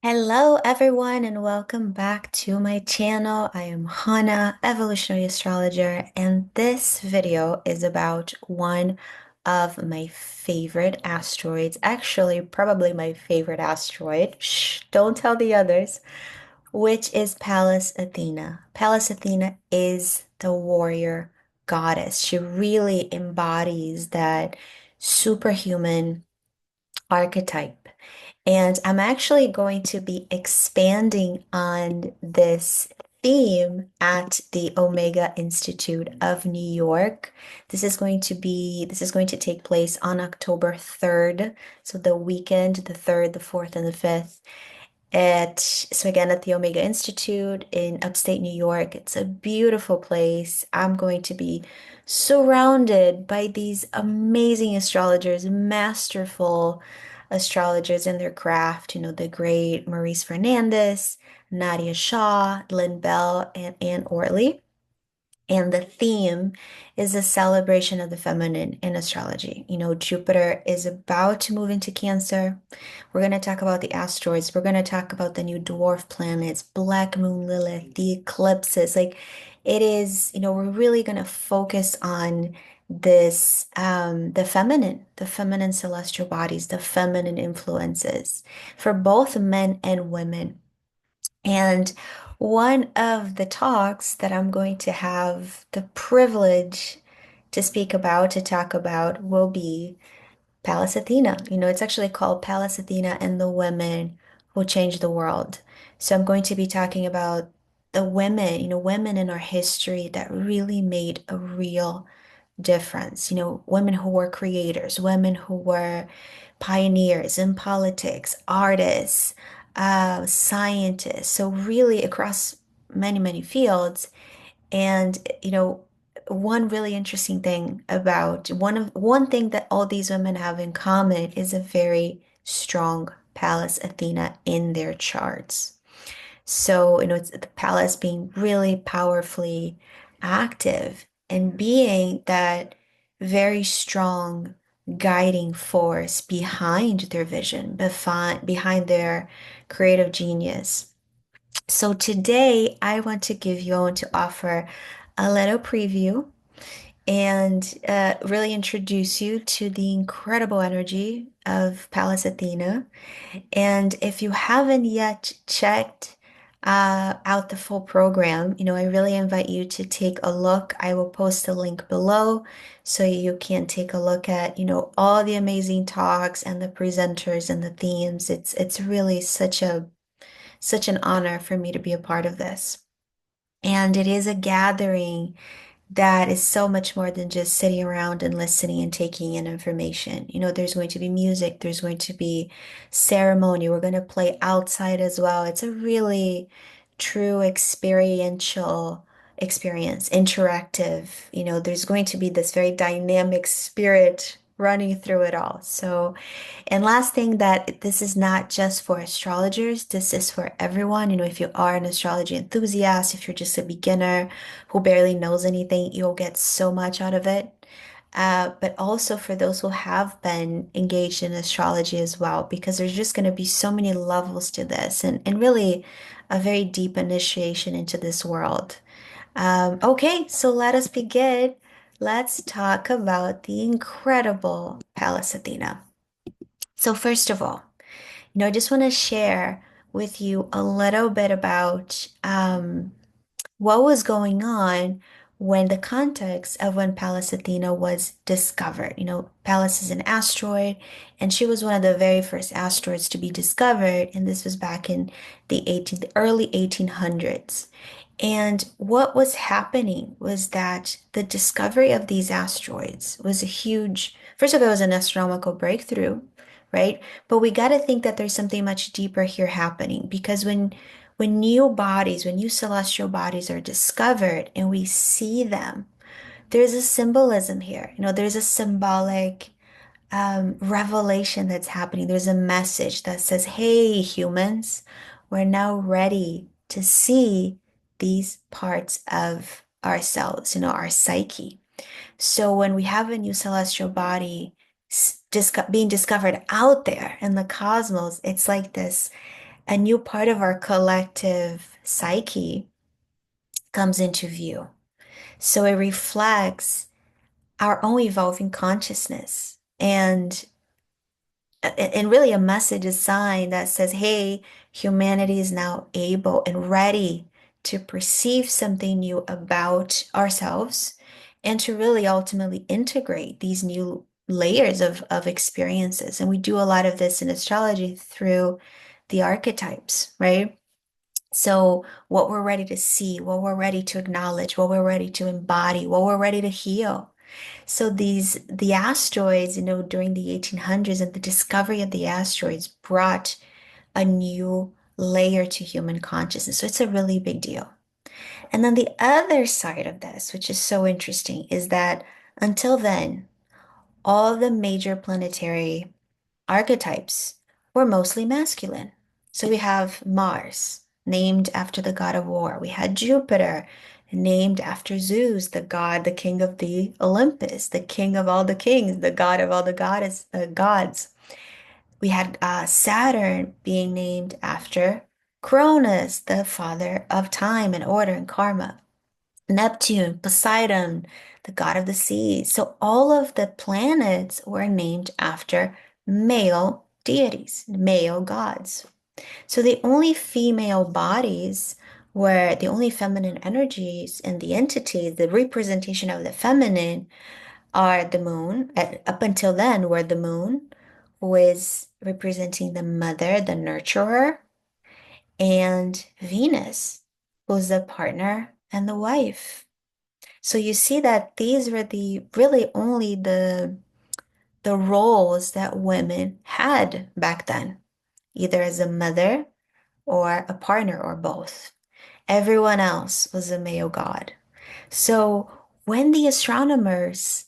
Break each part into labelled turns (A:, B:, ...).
A: Hello, everyone, and welcome back to my channel. I am Hanna, evolutionary astrologer, and this video is about one of my favorite asteroids. Actually, probably my favorite asteroid. Shh, don't tell the others, which is Pallas Athena. Pallas Athena is the warrior goddess. She really embodies that superhuman archetype. And I'm actually going to be expanding on this theme at the Omega Institute of New York. This is going to take place on October 3rd. So the weekend, the 3rd, the 4th, and the 5th so again at the Omega Institute in upstate New York. It's a beautiful place. I'm going to be surrounded by these amazing astrologers, masterful astrologers in their craft, the great Maurice Fernandez, Nadia Shaw, Lynn Bell, and Anne Orley. And the theme is a celebration of the feminine in astrology. Jupiter is about to move into Cancer. We're going to talk about the asteroids. We're going to talk about the new dwarf planets, Black Moon Lilith, the eclipses. Like it is, we're really going to focus on this, the feminine celestial bodies, the feminine influences for both men and women. And one of the talks that I'm going to have the privilege to talk about, will be Pallas Athena. It's actually called Pallas Athena and the Women Who Changed the World. So I'm going to be talking about the women, women in our history that really made a real difference. Women who were creators, women who were pioneers in politics, artists, scientists. So really across many, many fields. And, one really interesting thing about one thing that all these women have in common is a very strong Pallas Athena in their charts. So, it's the Pallas being really powerfully active and being that very strong guiding force behind their vision, behind their creative genius. So today I want to offer a little preview and really introduce you to the incredible energy of Pallas Athena. And if you haven't yet checked out the full program, I really invite you to take a look. I will post a link below so you can take a look at, all the amazing talks and the presenters and the themes. It's really such an honor for me to be a part of this. And it is a gathering that is so much more than just sitting around and listening and taking in information. There's going to be music, there's going to be ceremony. We're going to play outside as well. It's a really true experiential experience, interactive. There's going to be this very dynamic spirit running through it all. So, and last thing, that this is not just for astrologers, this is for everyone. If you are an astrology enthusiast, if you're just a beginner who barely knows anything, you'll get so much out of it. But also for those who have been engaged in astrology as well, because there's just going to be so many levels to this and really a very deep initiation into this world. Okay, so let us begin. Let's talk about the incredible Pallas Athena. So first of all, I just want to share with you a little bit about what was going on when the context of when Pallas Athena was discovered. Pallas is an asteroid, and she was one of the very first asteroids to be discovered, and this was back in the early 1800s. And what was happening was that the discovery of these asteroids was first of all, it was an astronomical breakthrough, right? But we got to think that there's something much deeper here happening, because when new celestial bodies are discovered and we see them, there's a symbolism here. There's a symbolic revelation that's happening. There's a message that says, hey, humans, we're now ready to see these parts of ourselves, our psyche. So when we have a new celestial body being discovered out there in the cosmos, it's like this a new part of our collective psyche comes into view. So it reflects our own evolving consciousness and really a message, a sign that says, hey, humanity is now able and ready to perceive something new about ourselves and to really ultimately integrate these new layers of experiences. And we do a lot of this in astrology through the archetypes, right? So, what we're ready to see, what we're ready to acknowledge, what we're ready to embody, what we're ready to heal. So the asteroids, during the 1800s and the discovery of the asteroids brought a new layer to human consciousness. So it's a really big deal. And then the other side of this, which is so interesting, is that until then, all the major planetary archetypes were mostly masculine. So we have Mars, named after the god of war. We had Jupiter, named after Zeus, the god, the king of the Olympus, the king of all the kings, the god of all the gods. We had Saturn being named after Cronus, the father of time and order and karma. Neptune, Poseidon, the god of the seas. So all of the planets were named after male deities, male gods. So the only female bodies were the only feminine energies and the entities, the representation of the feminine are the moon. Up until then, were the moon, who is representing the mother, the nurturer, and Venus, who's the partner and the wife. So you see that these were the really only the roles that women had back then, either as a mother or a partner or both. Everyone else was a male god. So when the astronomers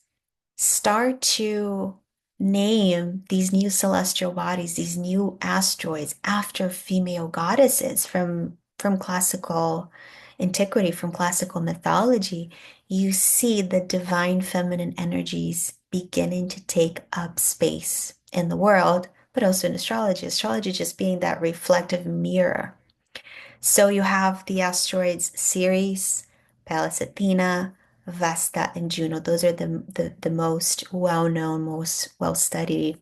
A: start to name these new celestial bodies, these new asteroids after female goddesses from classical antiquity, from classical mythology, you see the divine feminine energies beginning to take up space in the world, but also in astrology. Astrology just being that reflective mirror. So you have the asteroids Ceres, Pallas Athena, Vesta, and Juno. Those are the most well-known, most well-studied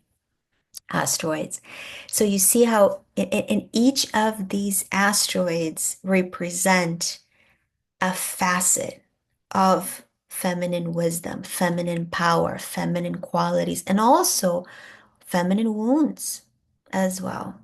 A: asteroids. So you see how in each of these asteroids represent a facet of feminine wisdom, feminine power, feminine qualities, and also feminine wounds as well,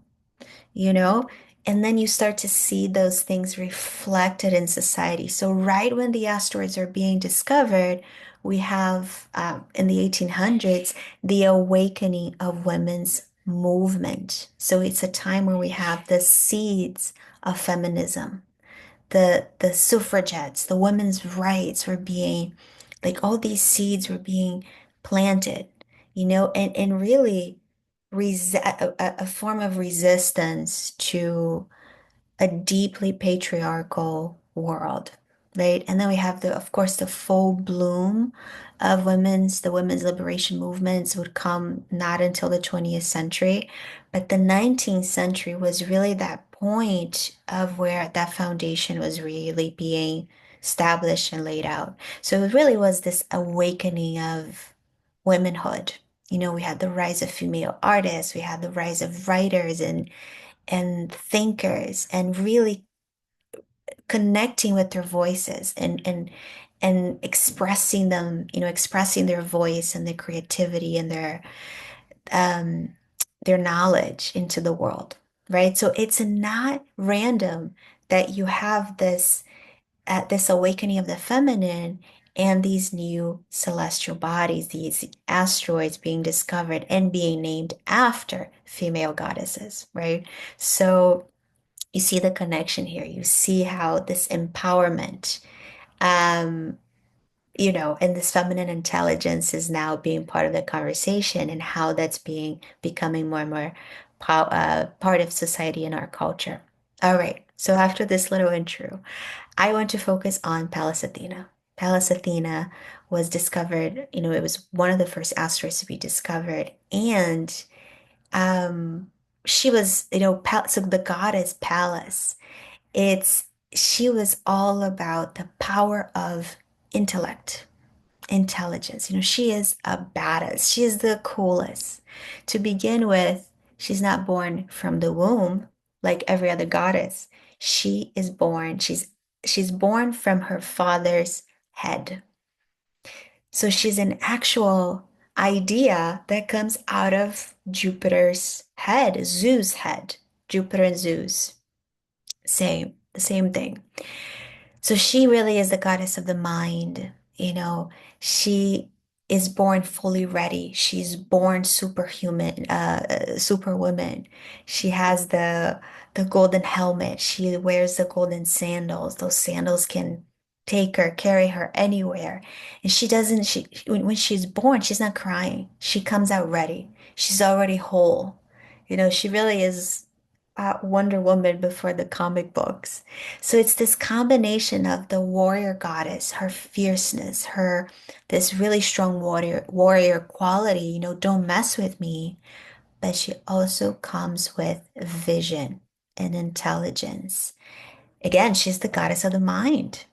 A: you know? And then you start to see those things reflected in society. So, right when the asteroids are being discovered, we have in the 1800s the awakening of women's movement. So, it's a time where we have the seeds of feminism, the suffragettes, the women's rights were being, like all these seeds were being planted, and really a form of resistance to a deeply patriarchal world, right? And then we have of course, the full bloom of the women's liberation movements would come not until the 20th century, but the 19th century was really that point of where that foundation was really being established and laid out. So it really was this awakening of womanhood. We had the rise of female artists, we had the rise of writers and thinkers and really connecting with their voices and expressing them, expressing their voice and their creativity and um their knowledge into the world, right? So it's not random that you have this awakening of the feminine and these new celestial bodies, these asteroids being discovered and being named after female goddesses, right? So you see the connection here. You see how this empowerment, um, and this feminine intelligence is now being part of the conversation and how that's becoming more and more part of society and our culture. All right. So after this little intro, I want to focus on Pallas Athena. Pallas Athena was discovered, it was one of the first asteroids to be discovered. And she was, so the goddess Pallas, it's she was all about the power of intellect, intelligence. She is a badass. She is the coolest. To begin with, she's not born from the womb like every other goddess. She's born from her father's head. So she's an actual idea that comes out of Jupiter's head, Zeus' head. Jupiter and Zeus, the same thing. So she really is the goddess of the mind. She is born fully ready. She's born superhuman, superwoman. She has the golden helmet. She wears the golden sandals. Those sandals can take her, carry her anywhere. And she doesn't, when she's born, she's not crying. She comes out ready. She's already whole. She really is Wonder Woman before the comic books. So it's this combination of the warrior goddess, her fierceness, her this really strong warrior quality, don't mess with me, but she also comes with vision and intelligence. Again, she's the goddess of the mind.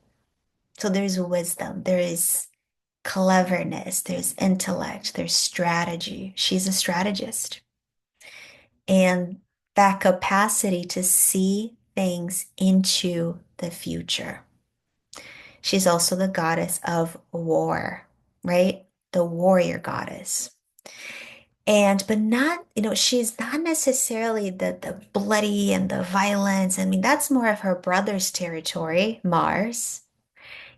A: So there's wisdom, there is cleverness, there's intellect, there's strategy. She's a strategist. And that capacity to see things into the future. She's also the goddess of war, right? The warrior goddess. But not, she's not necessarily the bloody and the violence. I mean, that's more of her brother's territory, Mars,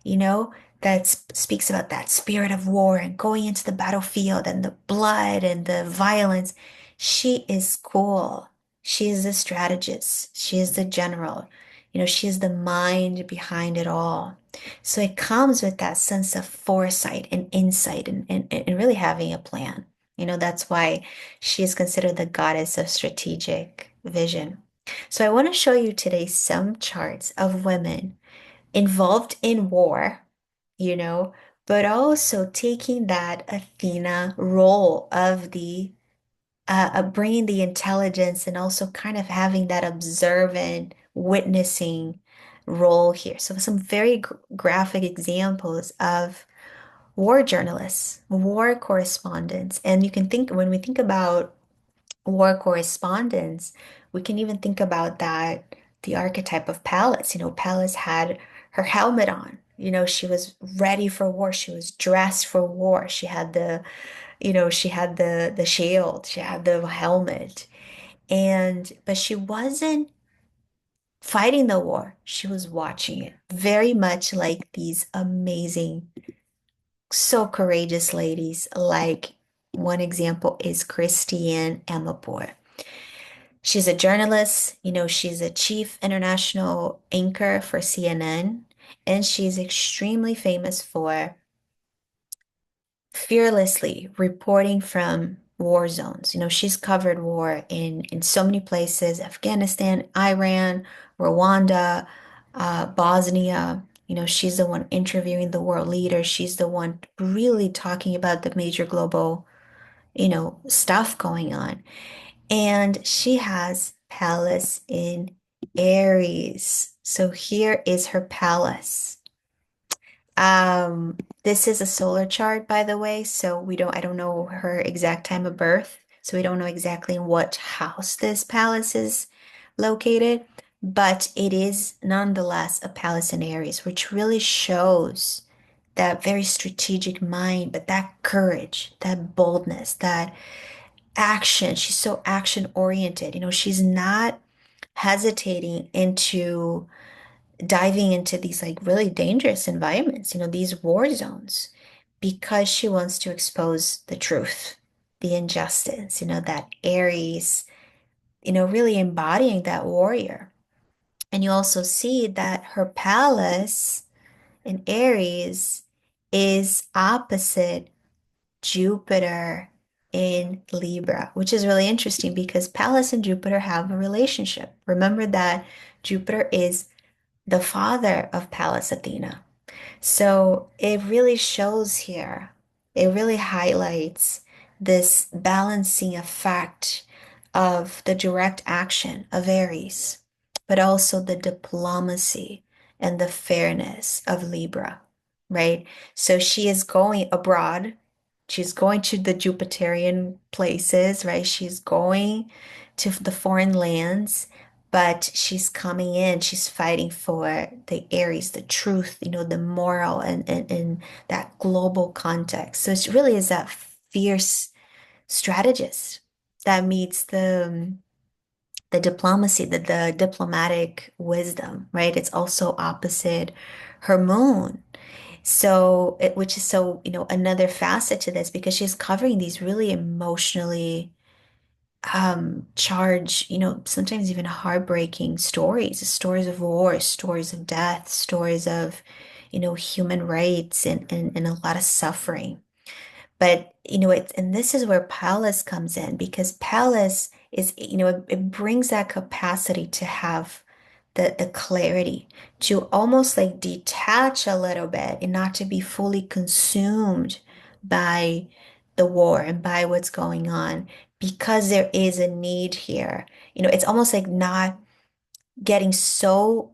A: you know, that speaks about that spirit of war and going into the battlefield and the blood and the violence. She is cool. She is the strategist. She is the general. She is the mind behind it all. So it comes with that sense of foresight and insight and really having a plan. That's why she is considered the goddess of strategic vision. So I want to show you today some charts of women involved in war, you know, but also taking that Athena role of the bringing the intelligence and also kind of having that observant, witnessing role here. So some very graphic examples of war journalists, war correspondents, and you can think when we think about war correspondence, we can even think about that, the archetype of Pallas. Pallas had her helmet on. She was ready for war. She was dressed for war. She had the shield, she had the helmet. But she wasn't fighting the war. She was watching it. Very much like these amazing, so courageous ladies. Like one example is Christiane Amanpour. She's a journalist, she's a chief international anchor for CNN, and she's extremely famous for fearlessly reporting from war zones. She's covered war in so many places, Afghanistan, Iran, Rwanda, Bosnia. She's the one interviewing the world leaders. She's the one really talking about the major global, stuff going on. And she has Pallas in Aries. So here is her Pallas. This is a solar chart, by the way, so I don't know her exact time of birth, so we don't know exactly in what house this Pallas is located, but it is nonetheless a Pallas in Aries, which really shows that very strategic mind, but that courage, that boldness, that action. She's so action oriented. She's not hesitating into diving into these like really dangerous environments, these war zones, because she wants to expose the truth, the injustice, that Aries, really embodying that warrior. And you also see that her Pallas in Aries is opposite Jupiter in Libra, which is really interesting because Pallas and Jupiter have a relationship. Remember that Jupiter is the father of Pallas Athena. So it really shows here, it really highlights this balancing effect of the direct action of Aries, but also the diplomacy and the fairness of Libra, right? So she is going abroad. She's going to the Jupiterian places, right? She's going to the foreign lands, but she's coming in, she's fighting for the Aries, the truth, the moral and that global context. So it really is that fierce strategist that meets the diplomacy, the diplomatic wisdom, right? It's also opposite her moon. So which is so, another facet to this because she's covering these really emotionally charged, sometimes even heartbreaking stories of war, stories of death, stories of, human rights and a lot of suffering. But, and this is where Pallas comes in because Pallas is, it brings that capacity to have the clarity to almost like detach a little bit and not to be fully consumed by the war and by what's going on because there is a need here. It's almost like not getting so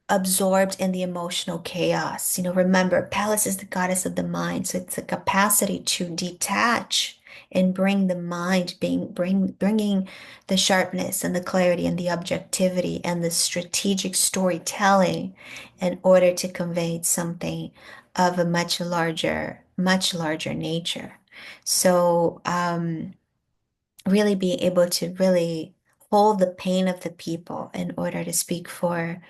A: absorbed in the emotional chaos. Remember, Pallas is the goddess of the mind, so it's the capacity to detach and bring the mind, bringing the sharpness and the clarity and the objectivity and the strategic storytelling in order to convey something of a much larger nature. So, really being able to really hold the pain of the people in order to speak for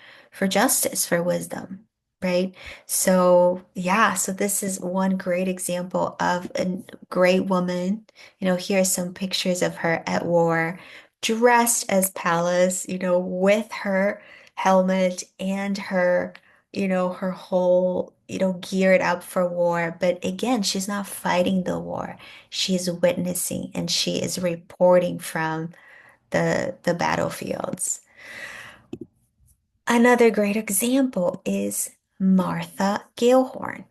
A: justice, for wisdom, right? So yeah, so this is one great example of a great woman. Here are some pictures of her at war, dressed as Pallas, with her helmet and her her whole, geared up for war. But again, she's not fighting the war. She is witnessing and she is reporting from the battlefields. Another great example is Martha Gellhorn.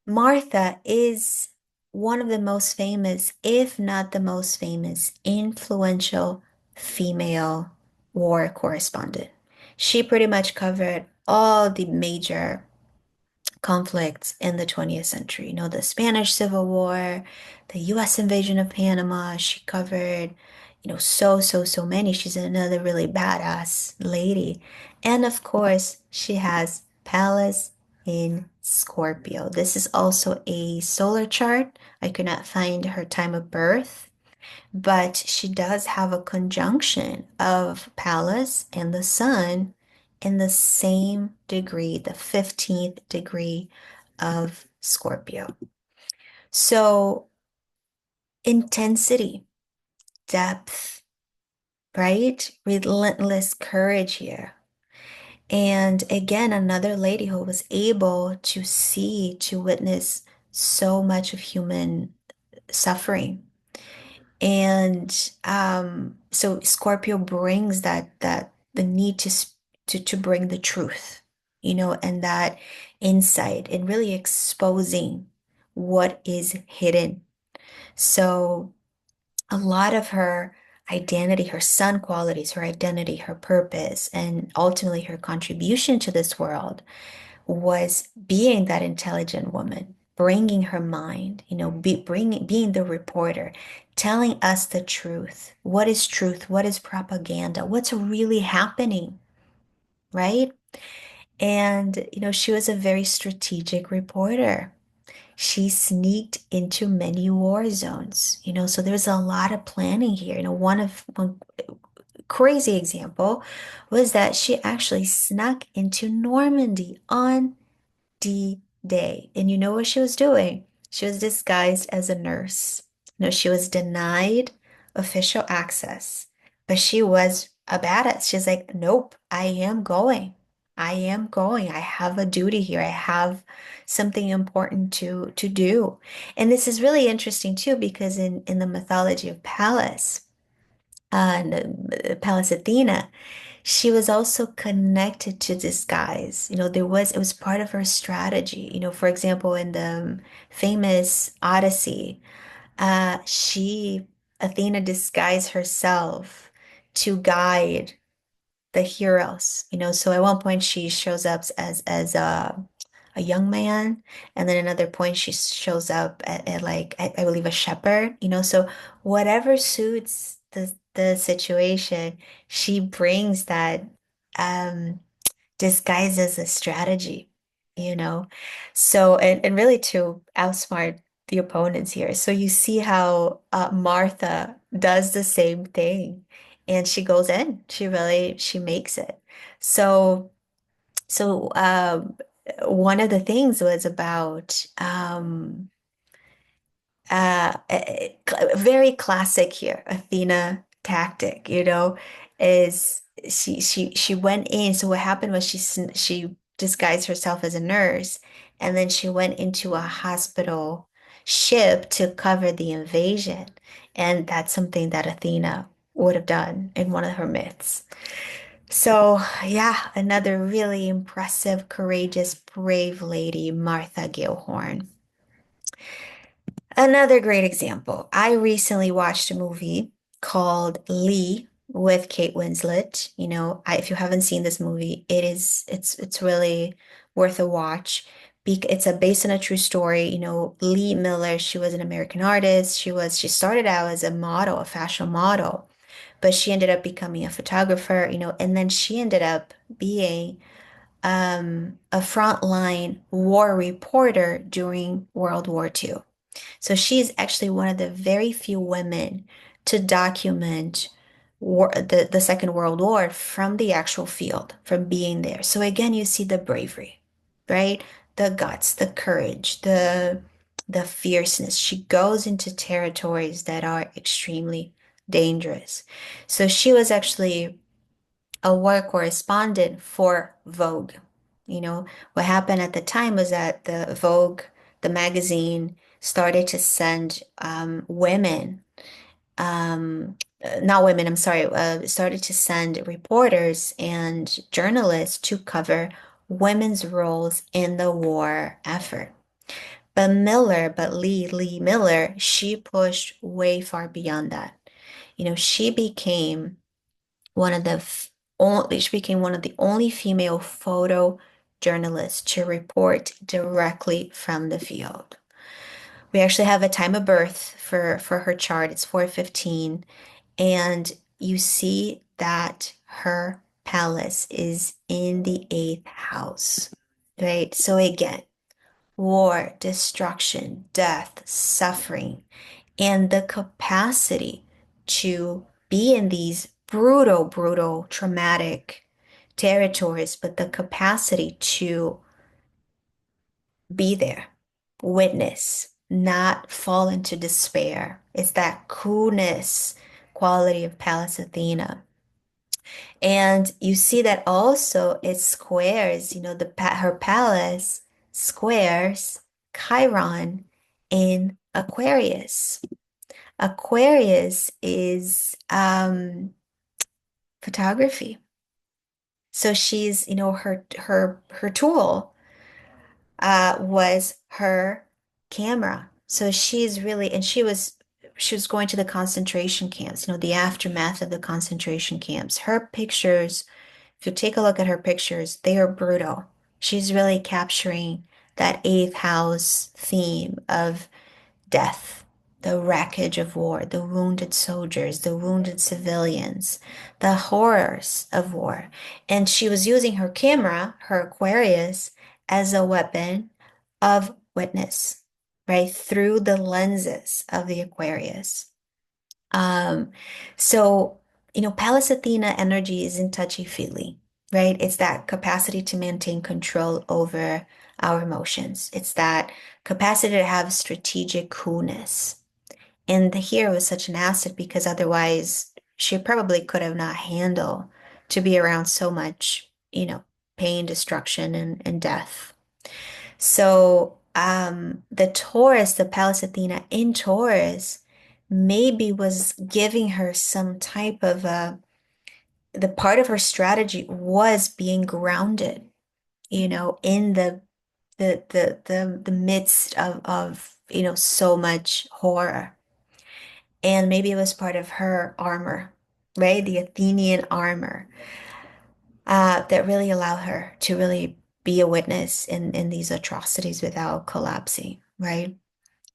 A: Martha is one of the most famous, if not the most famous, influential female war correspondent. She pretty much covered all the major conflicts in the 20th century. The Spanish Civil War, the US invasion of Panama. She covered, so many. She's another really badass lady. And of course, she has Pallas in Scorpio. This is also a solar chart. I could not find her time of birth, but she does have a conjunction of Pallas and the Sun in the same degree, the 15th degree of Scorpio. So, intensity, depth, right? Relentless courage here. And again, another lady who was able to see, to witness so much of human suffering. And so Scorpio brings that the need to bring the truth, and that insight and really exposing what is hidden. So a lot of her identity, her sun qualities, her identity, her purpose, and ultimately her contribution to this world was being that intelligent woman, bringing her mind, being the reporter, telling us the truth. What is truth? What is propaganda? What's really happening, right? And, she was a very strategic reporter. She sneaked into many war zones, so there's a lot of planning here. One crazy example was that she actually snuck into Normandy on D-Day. And you know what she was doing? She was disguised as a nurse. No, she was denied official access, but she was a badass. She's like, nope, I am going. I am going. I have a duty here. I have something important to do. And this is really interesting too, because in the mythology of Pallas, and Pallas Athena, she was also connected to this guys. It was part of her strategy. For example, in the famous Odyssey, she Athena disguised herself to guide the heroes, so at one point she shows up as a young man, and then another point she shows up at like I believe a shepherd, so whatever suits the situation, she brings that um disguised as a strategy, you know. So and really to outsmart the opponents here. So you see how Martha does the same thing, and she goes in. She makes it. So one of the things was about very classic here, Athena tactic, is she went in. So what happened was she disguised herself as a nurse, and then she went into a hospital ship to cover the invasion. And that's something that Athena would have done in one of her myths. So yeah, another really impressive, courageous, brave lady, Martha Gellhorn. Another great example. I recently watched a movie called Lee with Kate Winslet. If you haven't seen this movie, it's really worth a watch. It's based on a true story. Lee Miller, she was an American artist. She started out as a model, a fashion model, but she ended up becoming a photographer, and then she ended up being a frontline war reporter during World War II. So she's actually one of the very few women to document the Second World War from the actual field, from being there. So again, you see the bravery, right? The guts, the courage, the fierceness. She goes into territories that are extremely dangerous. So she was actually a war correspondent for Vogue. What happened at the time was that the Vogue, the magazine, started to send women, not women, I'm sorry, started to send reporters and journalists to cover women's roles in the war effort. But Lee Miller, she pushed way far beyond that. She became one of the she became one of the only female photo journalists to report directly from the field. We actually have a time of birth for her chart. It's 415, and you see that her palace is in the eighth house, right? So again, war, destruction, death, suffering, and the capacity to be in these brutal, traumatic territories, but the capacity to be there, witness, not fall into despair. It's that coolness quality of Pallas Athena. And you see that also it squares, her palace squares Chiron in Aquarius. Aquarius is photography. So she's, her tool was her camera. So she's really, and she was going to the concentration camps, the aftermath of the concentration camps. Her pictures, if you take a look at her pictures, they are brutal. She's really capturing that eighth house theme of death, the wreckage of war, the wounded soldiers, the wounded civilians, the horrors of war. And she was using her camera, her Aquarius, as a weapon of witness, right? Through the lenses of the Aquarius. Um, so, Pallas Athena energy isn't touchy-feely, right? It's that capacity to maintain control over our emotions. It's that capacity to have strategic coolness. And here was such an asset because otherwise she probably could have not handled to be around so much, pain, destruction, and death. So the Taurus, the Pallas Athena in Taurus, maybe was giving her some type of the part of her strategy was being grounded, in the midst of so much horror. And maybe it was part of her armor, right? The Athenian armor that really allow her to really be a witness in these atrocities without collapsing, right?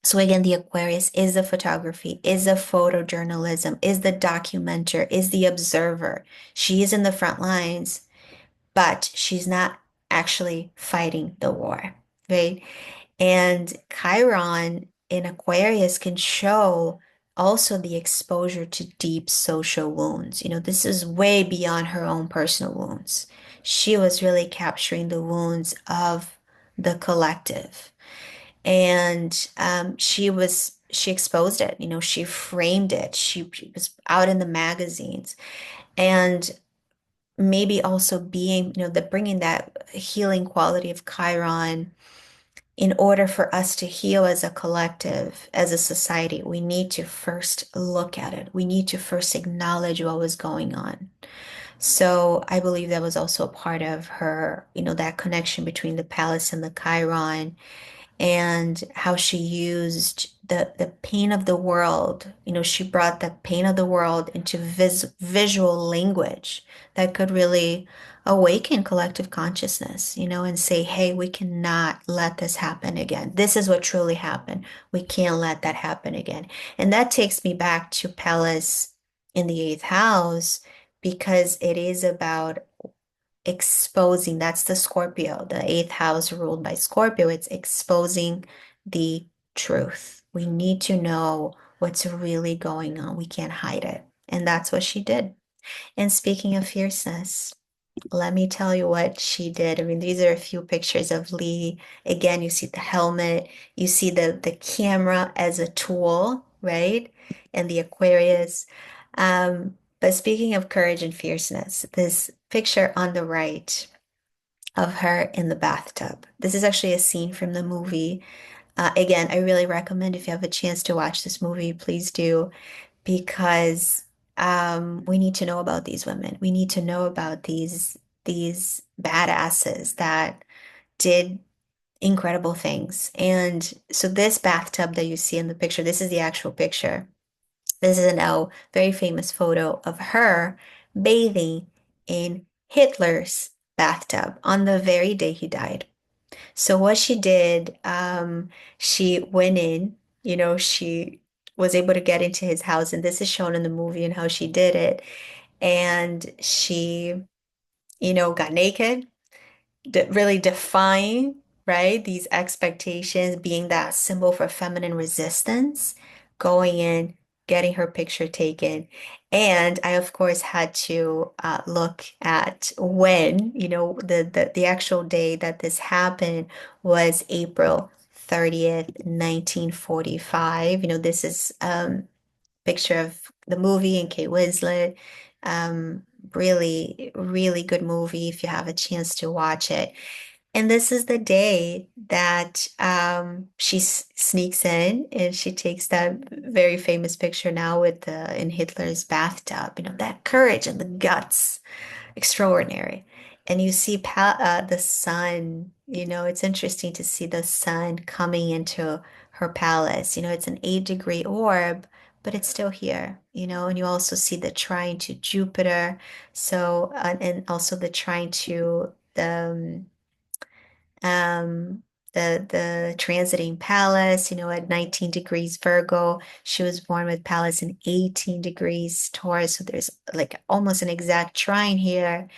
A: So again, the Aquarius is the photography, is the photojournalism, is the documenter, is the observer. She is in the front lines, but she's not actually fighting the war, right? And Chiron in Aquarius can show also the exposure to deep social wounds. This is way beyond her own personal wounds. She was really capturing the wounds of the collective. And she exposed it, she framed it. She was out in the magazines. And maybe also being, bringing that healing quality of Chiron in order for us to heal as a collective, as a society, we need to first look at it. We need to first acknowledge what was going on. So I believe that was also a part of her, that connection between the Pallas and the Chiron and how she used the pain of the world. She brought the pain of the world into visual language that could really awaken collective consciousness, and say, hey, we cannot let this happen again. This is what truly happened. We can't let that happen again. And that takes me back to Pallas in the eighth house because it is about exposing, that's the Scorpio, the eighth house ruled by Scorpio. It's exposing the truth. We need to know what's really going on. We can't hide it. And that's what she did. And speaking of fierceness, let me tell you what she did. I mean, these are a few pictures of Lee. Again, you see the helmet, you see the camera as a tool, right? And the Aquarius. But speaking of courage and fierceness, this picture on the right of her in the bathtub. This is actually a scene from the movie. Again, I really recommend if you have a chance to watch this movie, please do, because we need to know about these women. We need to know about these badasses that did incredible things. And so this bathtub that you see in the picture, this is the actual picture. This is a now very famous photo of her bathing in Hitler's bathtub on the very day he died. So what she did, she went in, she was able to get into his house, and this is shown in the movie and how she did it. And she, got naked, really defying, right? These expectations, being that symbol for feminine resistance, going in, getting her picture taken. And I, of course, had to look at when, the actual day that this happened was April 30th, 1945. This is picture of the movie and Kate Winslet. Really, really good movie if you have a chance to watch it. And this is the day that she sneaks in and she takes that very famous picture now with the in Hitler's bathtub. That courage and the guts, extraordinary. And you see the sun, it's interesting to see the sun coming into her palace. It's an 8-degree orb, but it's still here, and you also see the trine to Jupiter. So, and also the trine to um, the transiting Pallas, at 19 degrees Virgo. She was born with Pallas in 18 degrees Taurus. So there's like almost an exact trine here.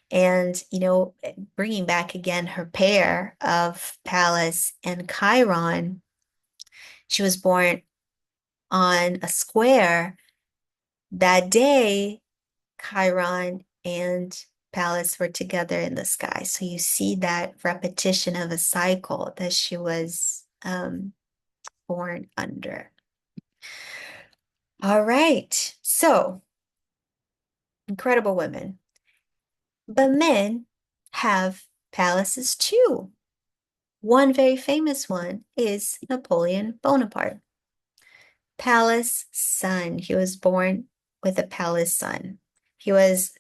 A: And, bringing back again her pair of Pallas and Chiron, she was born on a square. That day, Chiron and Pallas were together in the sky. So you see that repetition of a cycle that she was born under. All right. So incredible women. But men have palaces too. One very famous one is Napoleon Bonaparte. Pallas sun. He was born with a Pallas sun. He was,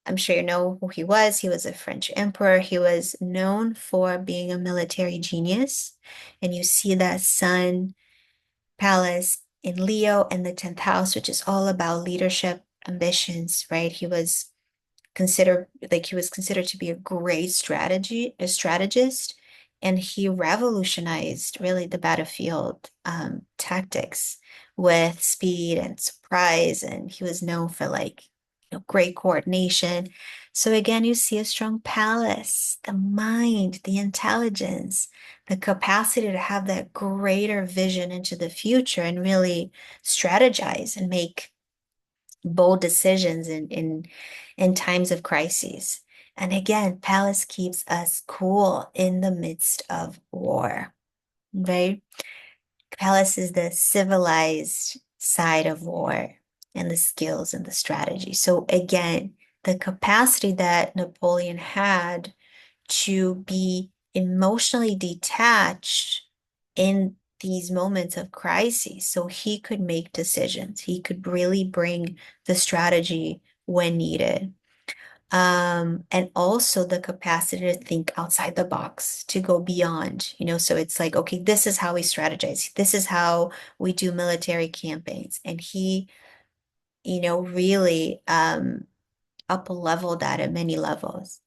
A: I'm sure you know who he was. He was a French emperor. He was known for being a military genius. And you see that sun, Pallas in Leo in the 10th house, which is all about leadership ambitions, right? He was considered to be a great strategist, and he revolutionized really the battlefield tactics with speed and surprise, and he was known for like great coordination. So again, you see a strong Pallas, the mind, the intelligence, the capacity to have that greater vision into the future and really strategize and make bold decisions in times of crises. And again, Pallas keeps us cool in the midst of war, right? Pallas is the civilized side of war and the skills and the strategy. So again, the capacity that Napoleon had to be emotionally detached in these moments of crisis so he could make decisions. He could really bring the strategy when needed. And also the capacity to think outside the box, to go beyond, so it's like, okay, this is how we strategize. This is how we do military campaigns. And he, really up leveled that at many levels.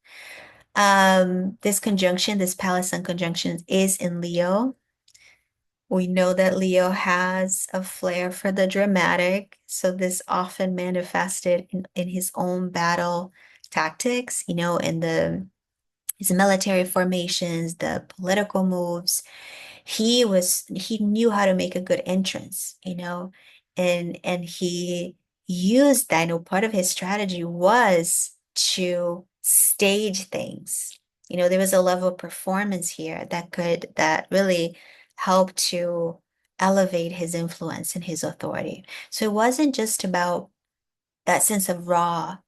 A: This Pallas Sun conjunction is in Leo. We know that Leo has a flair for the dramatic, so this often manifested in his own battle tactics, in his military formations, the political moves. He knew how to make a good entrance, and he used that. Part of his strategy was to stage things. There was a level of performance here that really helped to elevate his influence and his authority. So it wasn't just about that sense of raw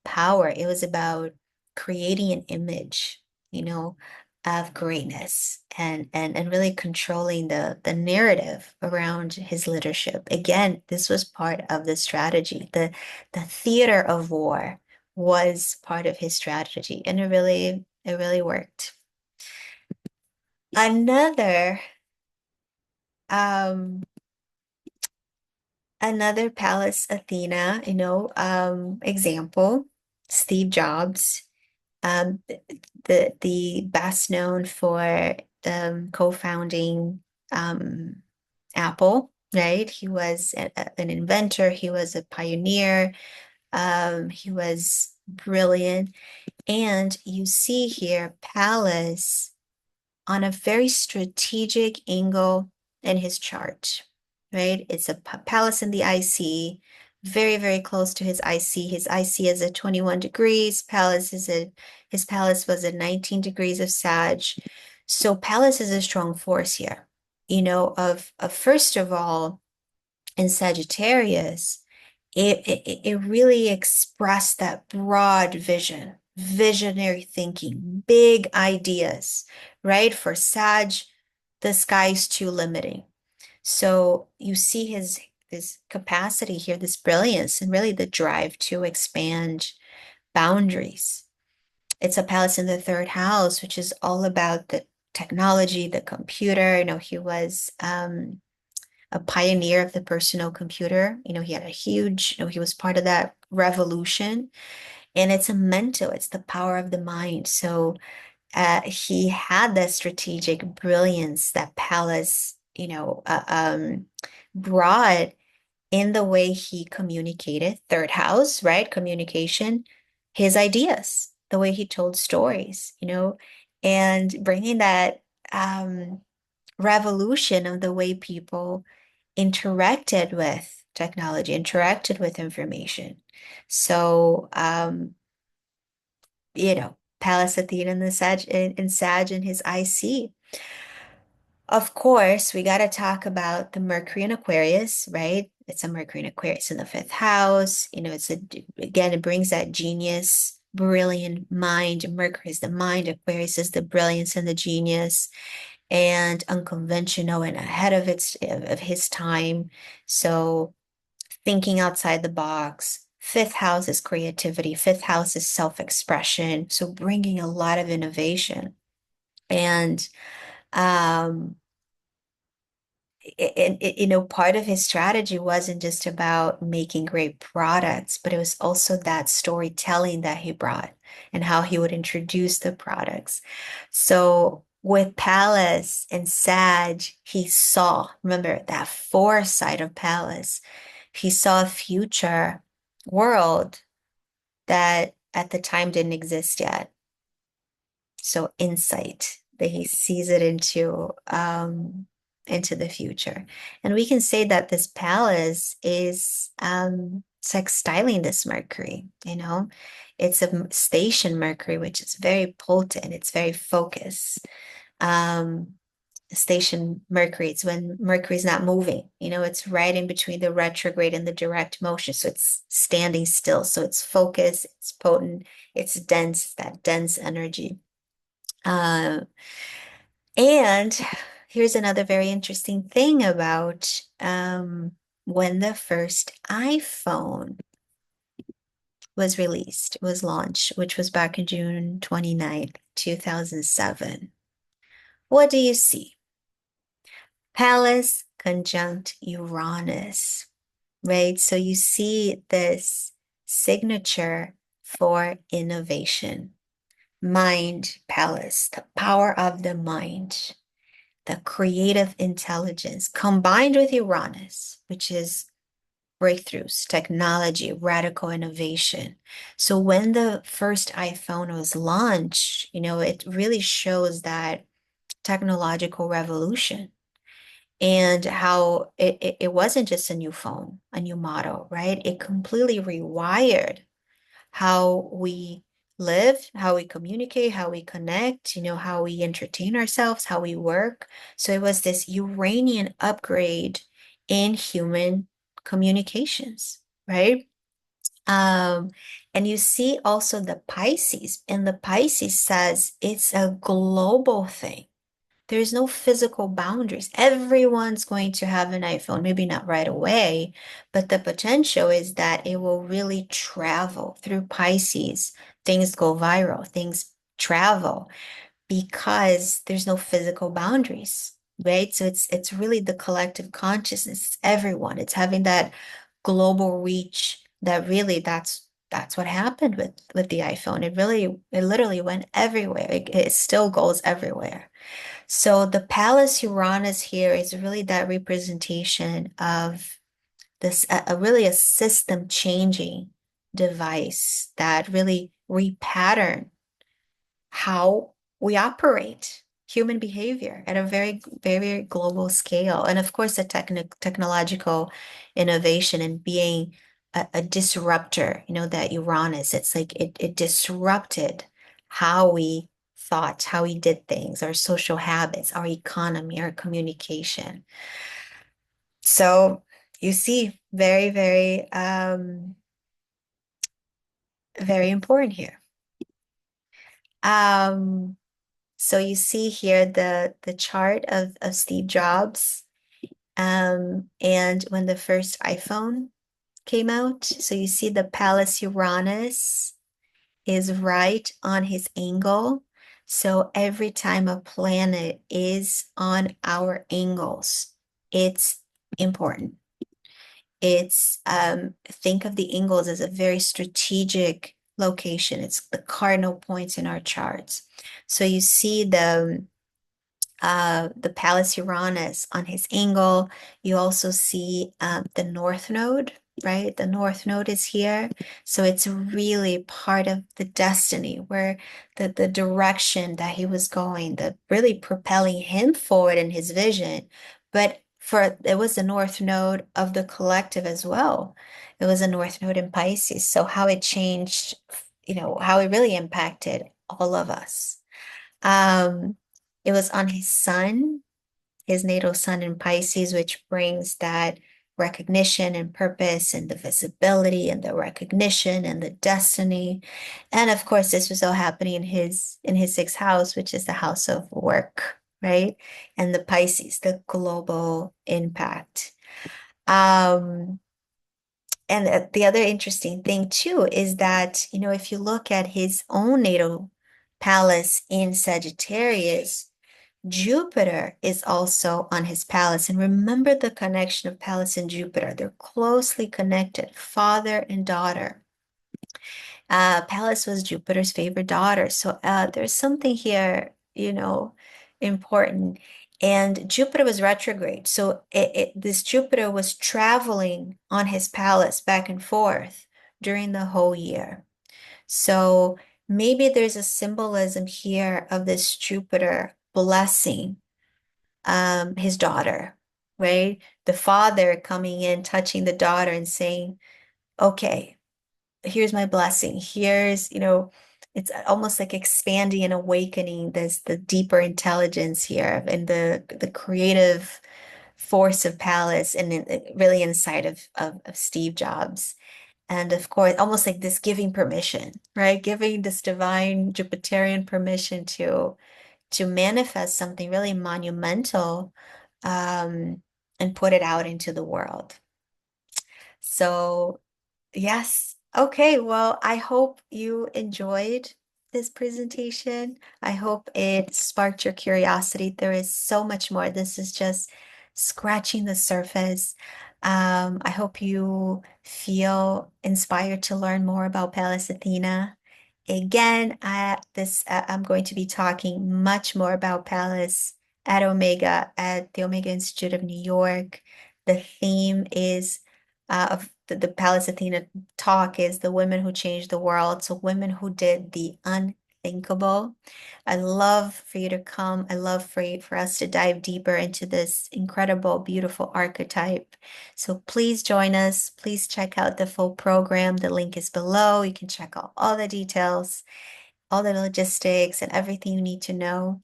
A: power. It was about creating an image, you know, of greatness and really controlling the narrative around his leadership. Again, this was part of the strategy. The theater of war was part of his strategy, and it really worked. Another um Another Pallas Athena, example, Steve Jobs, um, the best known for co-founding um, Apple, right? He was an inventor, he was a pioneer, he was brilliant. And you see here Pallas on a very strategic angle in his chart, right? It's a Pallas in the IC, very, very close to his IC. His IC is at 21 degrees. His Pallas was at 19 degrees of Sag. So Pallas is a strong force here, of first of all, in Sagittarius, it really expressed that broad vision, visionary thinking, big ideas, right? For Sag, the sky's too limiting. So you see his this capacity here, this brilliance, and really the drive to expand boundaries. It's a Pallas in the third house, which is all about the technology, the computer. He was a pioneer of the personal computer. He had a huge, he was part of that revolution. And it's a mental, it's the power of the mind. So he had that strategic brilliance that Pallas, brought in the way he communicated, third house, right? Communication, his ideas, the way he told stories, and bringing that revolution of the way people interacted with technology, interacted with information. So, Pallas Athena in Sag and his IC. Of course, we got to talk about the Mercury in Aquarius, right? It's a Mercury in Aquarius in the fifth house. Again, it brings that genius, brilliant mind. Mercury is the mind, Aquarius is the brilliance and the genius, and unconventional and ahead of his time. So thinking outside the box. Fifth house is creativity. Fifth house is self-expression. So bringing a lot of innovation. And um, part of his strategy wasn't just about making great products, but it was also that storytelling that he brought and how he would introduce the products. So with Pallas and Sag, he saw, remember that foresight of Pallas, he saw a future world that at the time didn't exist yet. So insight that he sees it into the future. And we can say that this palace is sextiling this Mercury, you know. It's a station Mercury, which is very potent, it's very focused. Um, Station Mercury, it's when Mercury's not moving, you know, it's right in between the retrograde and the direct motion. So it's standing still. So it's focused, it's potent, it's dense, that dense energy. Uh, and here's another very interesting thing about when the first iPhone was released, was launched, which was back in June 29th, 2007. What do you see? Pallas conjunct Uranus, right? So you see this signature for innovation. Mind Palace, the power of the mind, the creative intelligence combined with Uranus, which is breakthroughs, technology, radical innovation. So when the first iPhone was launched, you know, it really shows that technological revolution and how it wasn't just a new phone, a new model, right? It completely rewired how we live, how we communicate, how we connect, you know, how we entertain ourselves, how we work. So it was this Uranian upgrade in human communications, right? Um, and you see also the Pisces, and the Pisces says it's a global thing. There's no physical boundaries. Everyone's going to have an iPhone, maybe not right away, but the potential is that it will really travel through Pisces. Things go viral, things travel because there's no physical boundaries, right? So it's really the collective consciousness. It's everyone. It's having that global reach that really that's what happened with the iPhone. It literally went everywhere. It still goes everywhere. So the Pallas Uranus here is really that representation of this, really a system changing device that really repattern how we operate human behavior at a very, very global scale. And of course, the technological innovation and being a disruptor, you know, that Uranus, it's like it disrupted how we thought, how we did things, our social habits, our economy, our communication. So you see, very, very, very important here. Um, So you see here the chart of Steve Jobs, and when the first iPhone came out. So you see the Pallas Uranus is right on his angle. So every time a planet is on our angles, it's important. It's think of the angles as a very strategic location. It's the cardinal points in our charts. So you see the Pallas Uranus on his angle. You also see the North Node, right? The North Node is here. So it's really part of the destiny where the direction that he was going, the really propelling him forward in his vision. But it was the North Node of the collective as well. It was a North Node in Pisces. So how it changed, you know, how it really impacted all of us. Um, it was on his sun, his natal sun in Pisces, which brings that recognition and purpose and the visibility and the recognition and the destiny. And of course, this was all happening in his sixth house, which is the house of work, right? And the Pisces, the global impact. Um, and the other interesting thing too is that, you know, if you look at his own natal palace in Sagittarius, Jupiter is also on his Pallas. And remember the connection of Pallas and Jupiter. They're closely connected, father and daughter. Pallas was Jupiter's favorite daughter. So there's something here, important. And Jupiter was retrograde. So this Jupiter was traveling on his Pallas back and forth during the whole year. So maybe there's a symbolism here of this Jupiter blessing his daughter, right? The father coming in, touching the daughter and saying, okay, here's my blessing. Here's, it's almost like expanding and awakening this the deeper intelligence here and the creative force of Pallas and really inside of Steve Jobs. And of course, almost like this giving permission, right? Giving this divine Jupiterian permission to manifest something really monumental um, and put it out into the world. So yes. Okay. Well, I hope you enjoyed this presentation. I hope it sparked your curiosity. There is so much more. This is just scratching the surface. I hope you feel inspired to learn more about Pallas Athena. Again, I'm going to be talking much more about Pallas at Omega at the Omega Institute of New York. The theme is of the Pallas Athena talk is the women who changed the world. So women who did the unthinkable. I love for you to come. I love for us to dive deeper into this incredible, beautiful archetype. So please join us. Please check out the full program. The link is below. You can check out all the details, all the logistics, and everything you need to know.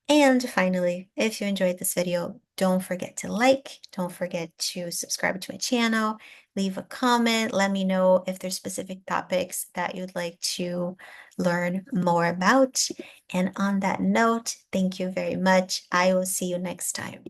A: And finally, if you enjoyed this video, don't forget to like, don't forget to subscribe to my channel, leave a comment, let me know if there's specific topics that you'd like to learn more about. And on that note, thank you very much. I will see you next time.